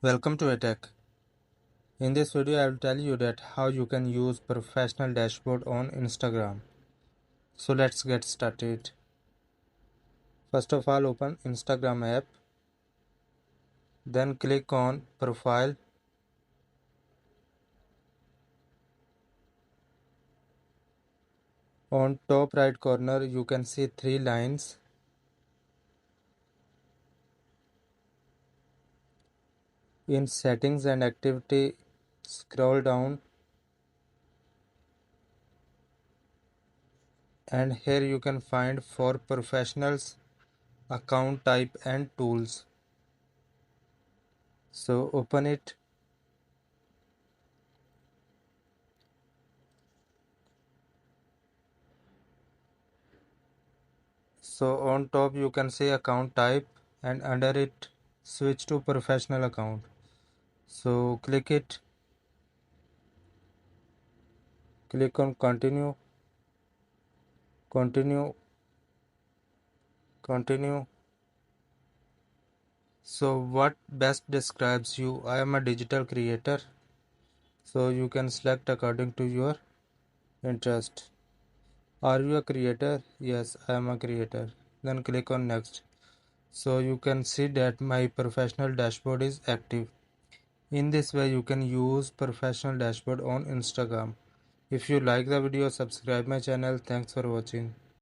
Welcome to Attack. In this video I will tell you that how you can use professional dashboard on Instagram. So let's get started. First of all, open Instagram app, then click on profile. On top right corner you can see three lines. In settings and activity, scroll down and here you can find for professionals, account type and tools. So open it. So on top you can see account type and under it switch to professional account. So click it, click on continue, continue, continue. So what best describes you? I am a digital creator. So you can select according to your interest. Are you a creator? Yes, I am a creator. Then click on next. So you can see that my professional dashboard is active. In this way you can use professional dashboard on Instagram. If you like the video, subscribe my channel. Thanks for watching.